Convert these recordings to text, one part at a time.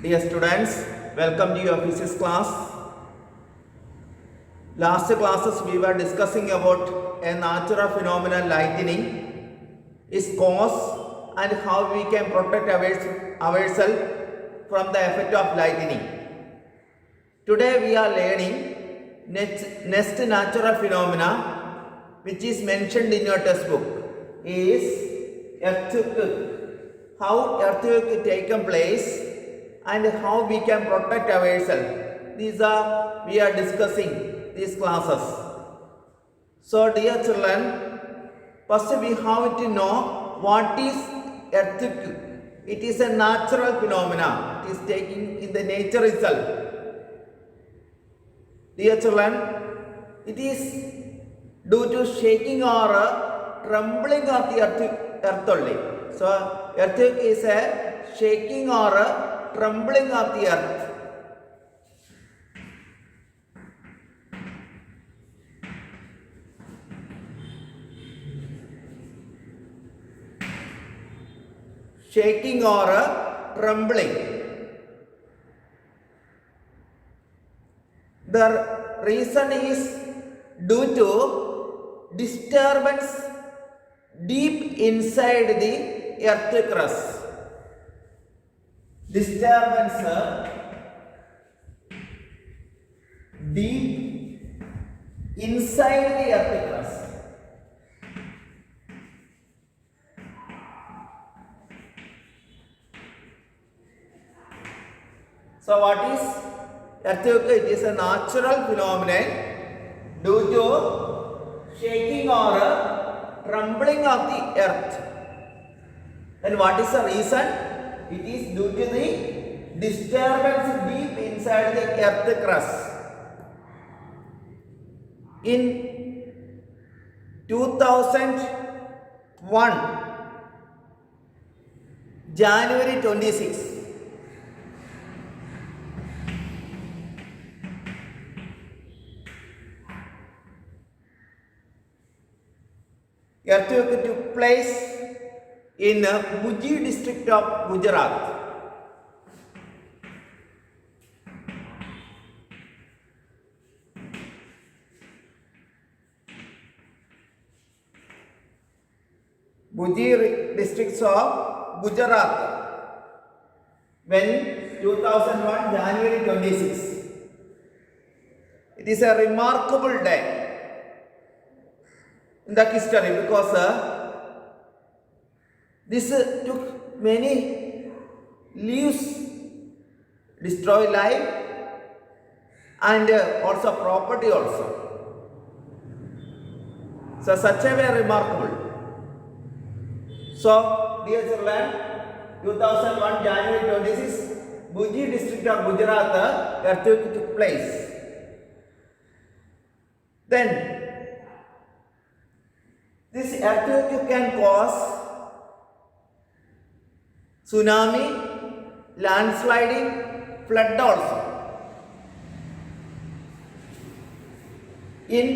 Dear students, welcome to your physics class. Last classes we were discussing about a natural phenomenon lightning, its cause and how we can protect ourselves from the effect of lightning. Today we are learning next natural phenomena which is mentioned in your textbook is earthquake. How earthquake taken place and how we can protect ourselves. We are discussing these classes. So dear children, first we have to know what is earthquake. It is a natural phenomena. It is taking in the nature itself. Dear children, it is due to shaking or trembling of the earth only. So earthquake is a shaking or a trembling of the earth. Shaking or a trembling. The reason is due to disturbance deep inside the earth crust. Disturbance deep inside the earth crust. So what is earthquake? It is a natural phenomenon due to shaking or trembling of the earth. And what is the reason? It is due to the disturbance deep inside the earth crust. In 2001, January 26, earthquake took place in Bhuj district of Gujarat. Bhuj districts of Gujarat when 2001 January 26. It is a remarkable day in the history because this took many lives, destroy life and also property also. So such a way remarkable. So dear children, 2001 January 26, Bhuj district of Gujarat earthquake took place. Then this earthquake can cause tsunami, landsliding, flood also. In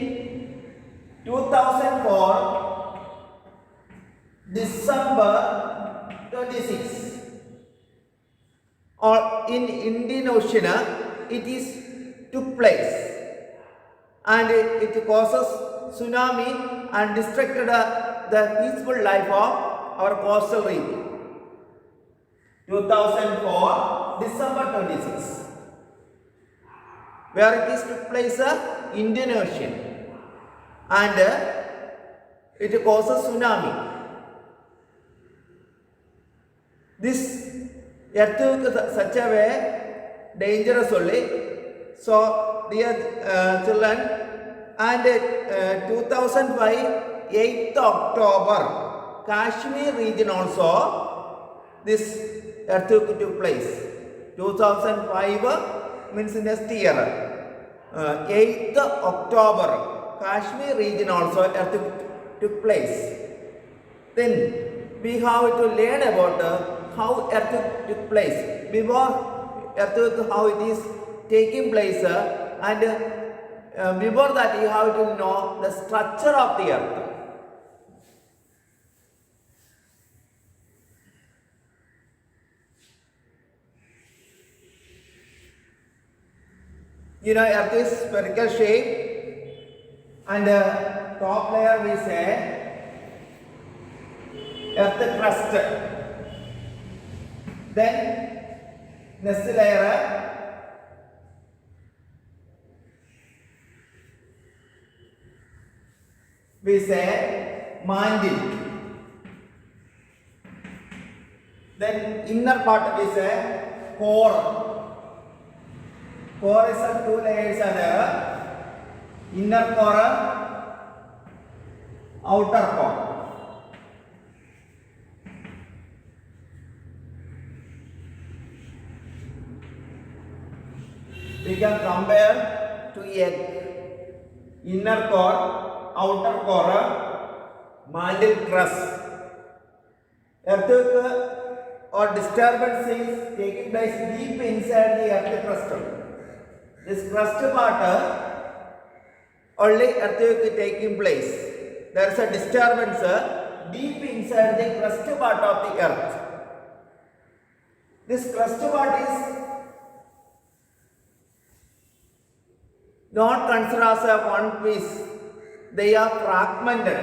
2004, December 26, or in Indian Ocean, it took place and it causes tsunami and destructed the peaceful life of our coastal region. 2004 December 26, where it took place Indian Ocean and it causes tsunami. This earthquake is such a way dangerous only. So dear children, and 2005 8th October Kashmir region also this earthquake took place. 2005 means next year. 8th October Kashmir region also earthquake took place. Then we have to learn about how earthquake took place. Before earthquake, how it is taking place and before that you have to know the structure of the earth. You know, Earth is spherical shape, and top layer we say Earth crust. Then next layer we say mantle. Then inner part we say core. Core is of two layers are there. Inner core, outer core. We can compare to egg. Inner core, outer core, mantle crust. Earthquake or disturbance is taking place deep inside the earth crust. This crust part only earthquake taking place. There is a disturbance deep inside the crust part of the earth. This crust part is not considered as a one piece. They are fragmented.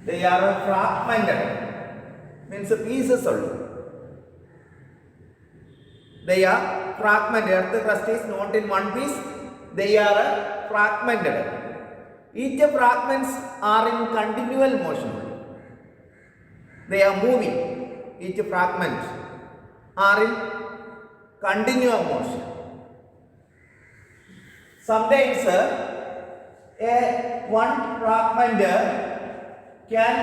They are fragmented, means pieces only. They are fragmented. Earth crust is not in one piece. They are fragmented. Each fragments are in continual motion. They are moving. Each fragment are in continual motion. Sometimes one fragment can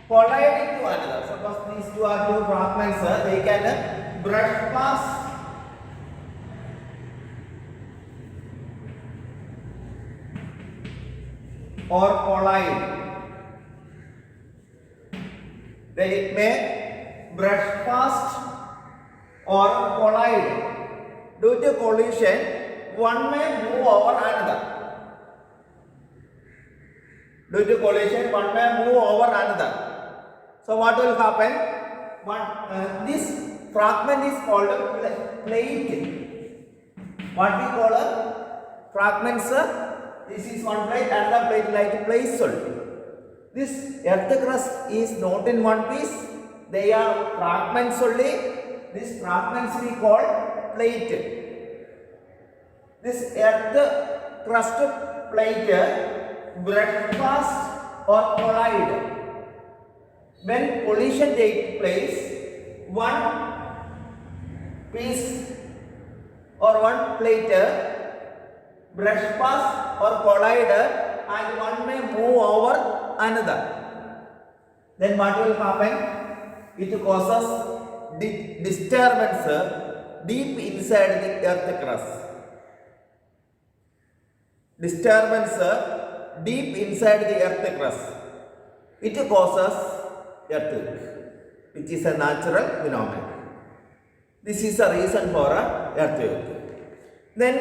collide into another. Suppose these two are two fragments, they can brush past or collide. They may brush past or collide. Due to collision, one may move over another. Due to collision, one may move over another. So what will happen? This fragment is called a plate. What we call a fragments? This is one plate, another plate like place only. This earth crust is not in one piece. They are fragments only. These fragments we call plate. This earth crust plate brush past or collide. When collision takes place, one piece or one plate brush past or collide and one may move over another. Then what will happen? It causes disturbance deep inside the earth crust. Disturbance deep inside the earth crust. It causes earthquake, which is a natural phenomenon. This is the reason for a earthquake. Then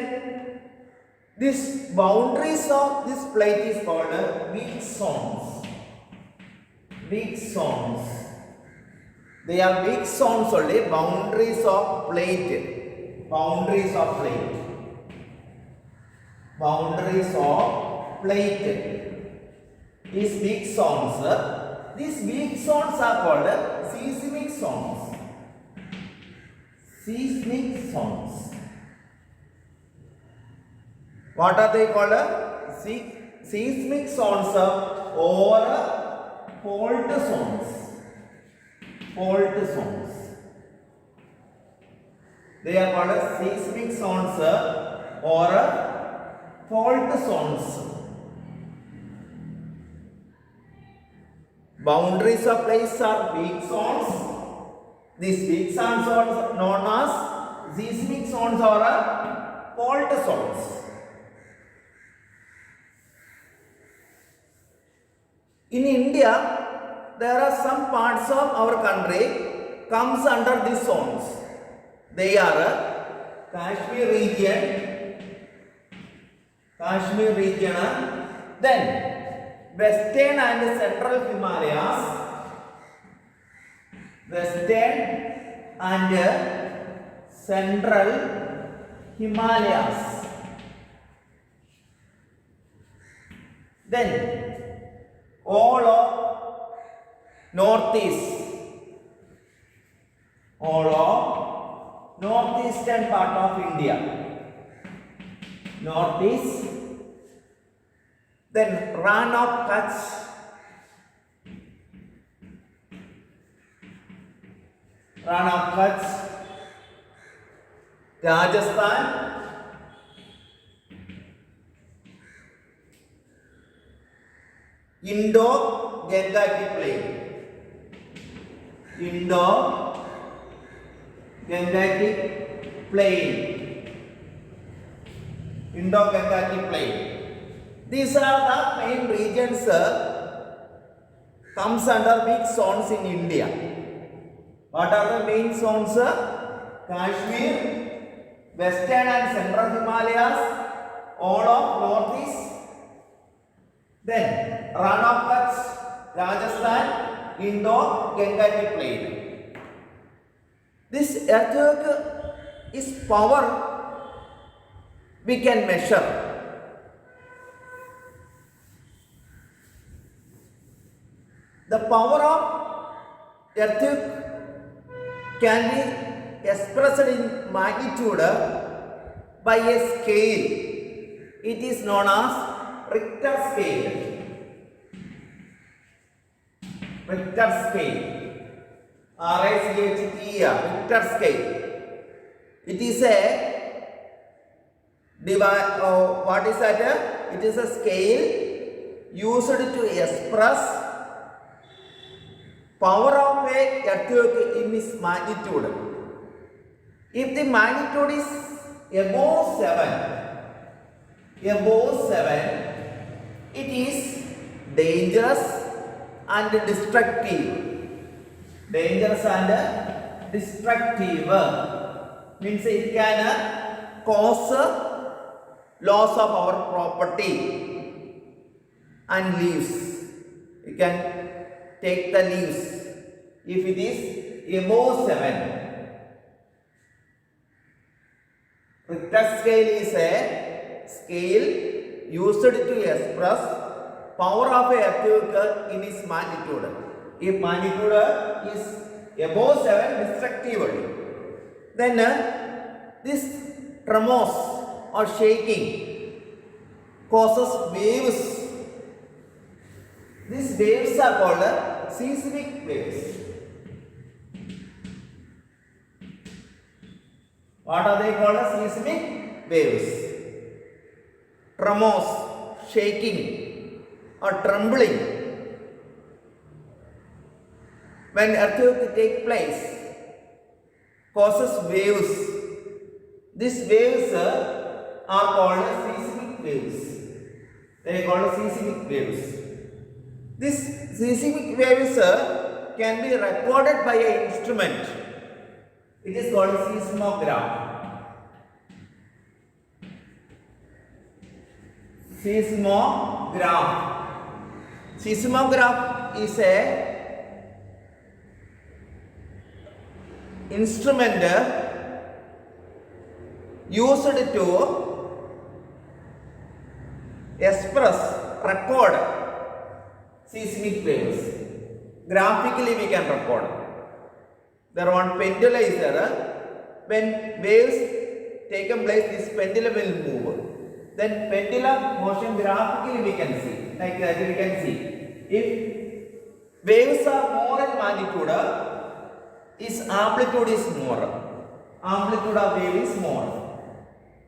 this boundaries of this plate is called weak zones. Weak zones. They are weak zones only. Boundaries of plate. Boundaries of plate. Boundaries of plate is weak zones. These weak zones are called seismic zones. Seismic zones. What are they called? Seismic zones or fault zones. Fault zones. They are called seismic zones or fault zones. Boundaries of place are weak zones. These weak zones are known as seismic zones or fault zones. In India, there are some parts of our country comes under these zones. They are Kashmir region, then Western and Central Himalayas, Western and Central Himalayas. Then all of northeastern part of India. Northeast. Then Ran of Kutch. Ran of Kutch. Rajasthan. Indo-Gangetic Plain. Indo-Gangetic Plain. Indo-Gangetic Plain. These are the main regions comes under which zones in India. What are the main zones? Kashmir, Western and Central Himalayas, all of Northeast. Then Ran of Kutch, Rajasthan, Indo-Gangetic Plain. This earthquake is power we can measure. The power of earthquake can be expressed in magnitude by a scale. It is known as Richter scale. Richter scale. Richter scale. It is a what is that? It is a scale used to express power of a earthquake in its magnitude. If the magnitude is above 7, it is dangerous and destructive. Dangerous and destructive means it can cause loss of our property and leaves. You can take the leaves if it is above 7. Richter scale is a scale used to express power of a earthquake in its magnitude. If magnitude is above 7, destructive. Then this tremors or shaking causes waves. These waves are called seismic waves. What are they called? Seismic waves. Tremors, shaking or trembling. When earthquake takes place, causes waves. These waves are called seismic waves. They are called seismic waves. These seismic waves can be recorded by an instrument. It is called seismograph. Seismograph is a instrument used to record seismic waves. Graphically we can record. There one pendulum is there. When waves taken place, this pendulum will move. Then pendulum motion graphically we can see. Like that we can see. If waves are more in magnitude, its amplitude is more. Amplitude of wave is more.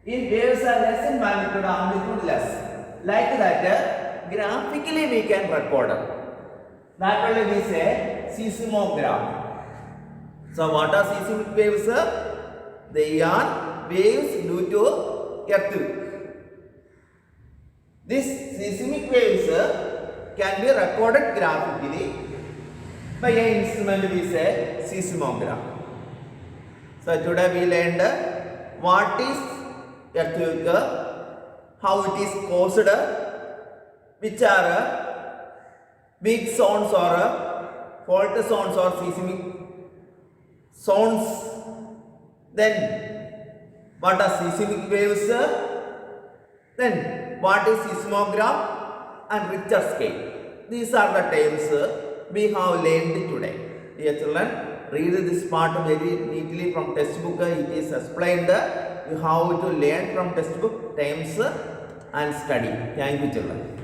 If waves are less in magnitude, amplitude less. Like that, graphically we can record. That will we say seismograph. So what are seismic waves? They are waves due to earthquake. These seismic waves can be recorded graphically by an instrument we say seismograph. So today we learned what is earthquake, how it is caused, which are weak zones or fault zones or seismic zones. Then what are seismic waves? Then what is seismograph and Richter scale? These are the terms we have learned today. Dear children, read this part very neatly from textbook. It is explained. You have to learn from textbook terms and study. Thank you children.